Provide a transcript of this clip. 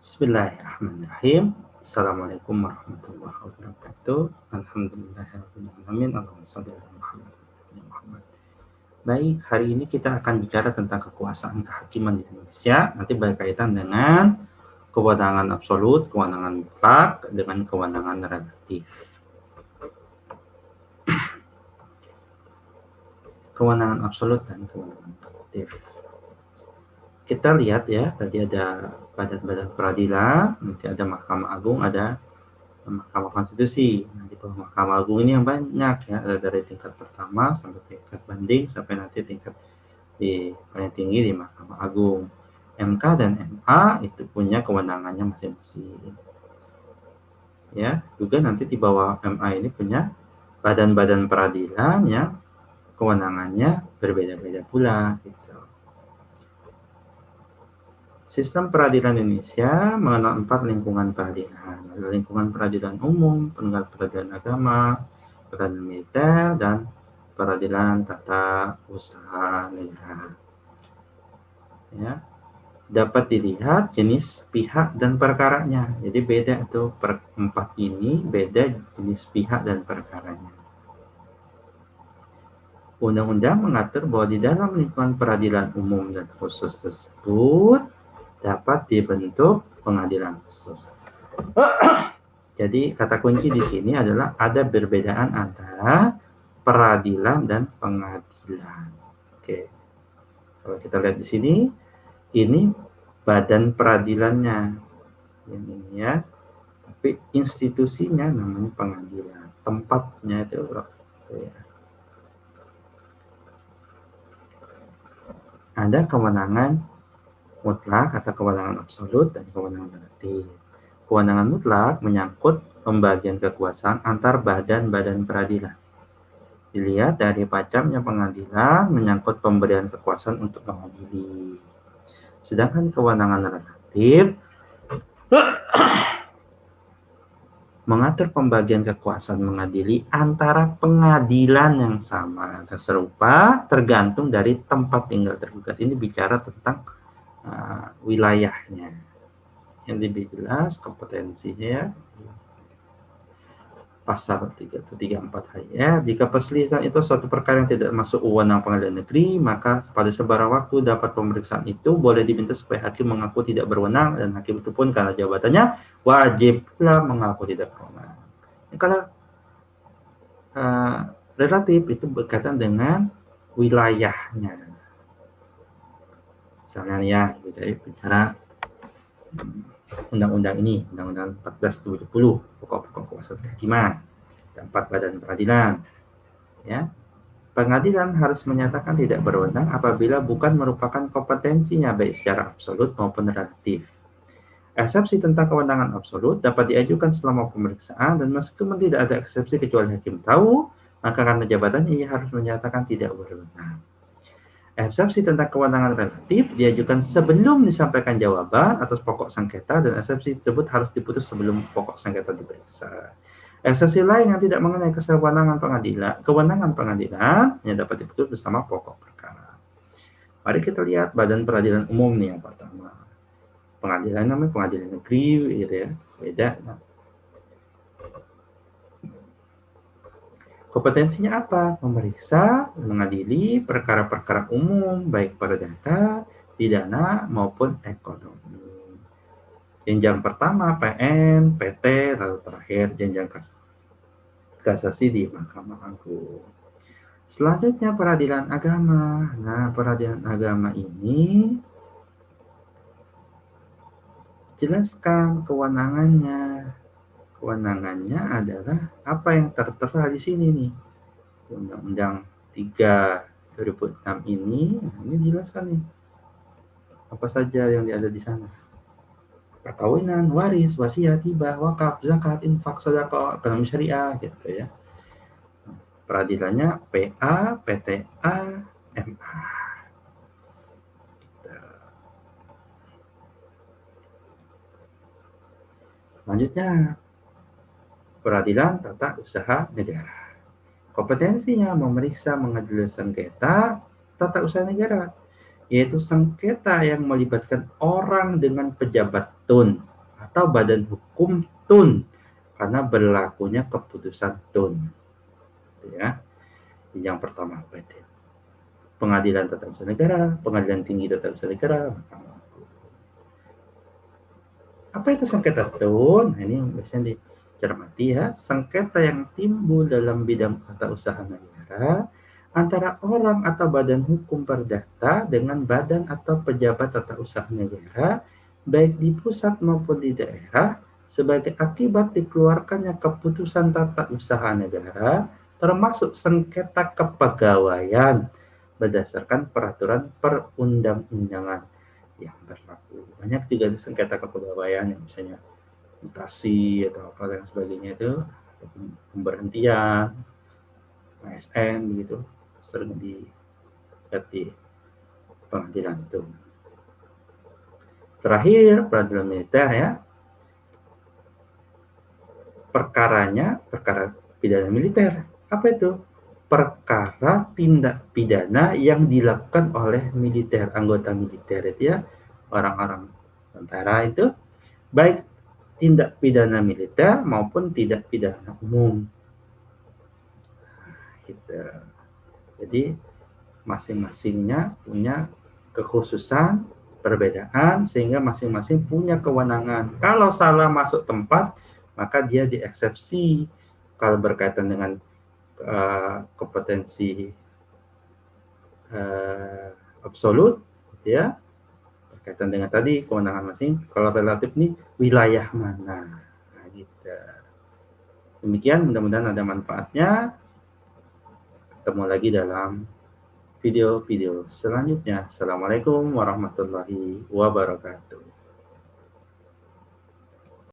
Bismillahirrahmanirrahim. Assalamualaikum warahmatullahi wabarakatuh. Alhamdulillahirrahmanirrahim. Allahumma shalli ala Muhammad. Baik, hari ini kita akan bicara tentang kekuasaan kehakiman di Indonesia. Nanti berkaitan dengan kewenangan absolut, kewenangan mutlak, dengan kewenangan relatif. Kewenangan absolut dan kewenangan relatif. Kita lihat ya, tadi ada badan-badan peradilan, nanti ada Mahkamah Agung, ada Mahkamah Konstitusi. Nah, di bawah Mahkamah Agung ini yang banyak ya, ada dari tingkat pertama sampai tingkat banding sampai nanti tingkat di paling tinggi di Mahkamah Agung. MK dan MA itu punya kewenangannya masing-masing. Ya, juga nanti di bawah MA ini punya badan-badan peradilan yang kewenangannya berbeda-beda pula gitu. Sistem peradilan Indonesia mengenal 4 lingkungan peradilan. Ada lingkungan peradilan umum, penegak peradilan agama, peradilan militer, dan peradilan tata usaha negara. Ya, dapat dilihat jenis pihak dan perkaranya. Jadi beda tuh, per 4 ini beda jenis pihak dan perkaranya. Undang-undang mengatur bahwa di dalam lingkungan peradilan umum dan khusus tersebut dapat dibentuk pengadilan khusus. Jadi kata kunci di sini adalah ada perbedaan antara peradilan dan pengadilan. Oke. Kalau kita lihat di sini, ini badan peradilannya. Ini ya. Tapi institusinya namanya pengadilan. Tempatnya itu ya. Ada kewenangan mutlak atau kewenangan absolut dan kewenangan relatif. Kewenangan mutlak menyangkut pembagian kekuasaan antar badan-badan peradilan. Dilihat dari pacamnya pengadilan menyangkut pemberian kekuasaan untuk mengadili. Sedangkan kewenangan relatif mengatur pembagian kekuasaan mengadili antara pengadilan yang sama atau serupa tergantung dari tempat tinggal tergugat. Ini bicara tentang wilayahnya yang lebih jelas kompetensinya pasal 334 ya. Jika perselisihan itu suatu perkara yang tidak masuk wewenang pengadilan negeri, maka pada sebarang waktu dapat pemeriksaan itu boleh diminta supaya hakim mengaku tidak berwenang, dan hakim itu pun karena jabatannya wajib pula mengaku tidak berwenang. Kalau relatif itu berkaitan dengan wilayahnya. Misalnya ya, dari bicara undang-undang ini, Undang-Undang 1470, pokok-pokok kuasa kehakiman, 4 badan peradilan. Ya, pengadilan harus menyatakan tidak berwenang apabila bukan merupakan kompetensinya baik secara absolut maupun relatif. Eksepsi tentang kewenangan absolut dapat diajukan selama pemeriksaan, dan meskipun tidak ada eksepsi kecuali hakim tahu, maka karena jabatannya ia harus menyatakan tidak berwenang. Eksepsi tentang kewenangan relatif diajukan sebelum disampaikan jawaban atas pokok sengketa, dan eksepsi tersebut harus diputus sebelum pokok sengketa diperiksa. Eksepsi lain yang tidak mengenai kewenangan pengadilan yang dapat diputus bersama pokok perkara. Mari kita lihat badan peradilan umum nih yang pertama. Pengadilan namanya pengadilan negeri gitu ya, beda. Kompetensinya apa? Memeriksa, mengadili perkara-perkara umum, baik perdata, pidana, maupun ekonomi. Jenjang pertama PN, PT, lalu terakhir jenjang kasasi di Mahkamah Agung. Selanjutnya peradilan agama. Nah, peradilan agama ini jelaskan kewenangannya. Kewenangannya adalah apa yang tertera di sini nih. Undang-Undang 3 2006 ini dijelaskan nih apa saja yang ada di sana. Perkawinan, waris, wasiat, hibah, wakaf, zakat, infak, sedekah, ekonomi syariah gitu ya. Peradilannya PA, PTA, MA. Selanjutnya peradilan tata usaha negara. Kompetensinya memeriksa mengadili sengketa tata usaha negara, yaitu sengketa yang melibatkan orang dengan pejabat tun. atau badan hukum tun karena berlakunya keputusan tun. Ya, yang pertama pengadilan tata usaha negara, pengadilan tinggi tata usaha negara. Apa itu sengketa tun? Nah, ini biasanya dicermati ya. Sengketa yang timbul dalam bidang tata usaha negara antara orang atau badan hukum perdata dengan badan atau pejabat tata usaha negara, baik di pusat maupun di daerah, sebagai akibat dikeluarkannya keputusan tata usaha negara, termasuk sengketa kepegawaian berdasarkan peraturan perundang-undangan yang berlaku. Banyak juga sengketa kepegawaian yang misalnya mutasi atau apa dan sebagainya itu, pemberhentian, ASN begitu, sering di pengadilan itu. Terakhir, peradilan militer ya. Perkara pidana militer. Apa itu? Perkara tindak pidana yang dilakukan oleh militer, anggota militer itu ya, orang-orang tentara itu, baik tindak pidana militer maupun tindak pidana umum. Gitu. Jadi masing-masingnya punya kekhususan, perbedaan, sehingga masing-masing punya kewenangan. Kalau salah masuk tempat, maka dia dieksepsi. Kalau berkaitan dengan kompetensi absolut, ya, berkaitan dengan tadi kewenangan masing. Kalau relatif nih wilayah mana, nah, gitu. Demikian, mudah-mudahan ada manfaatnya. Ketemu lagi dalam video-video selanjutnya. Assalamualaikum warahmatullahi wabarakatuh.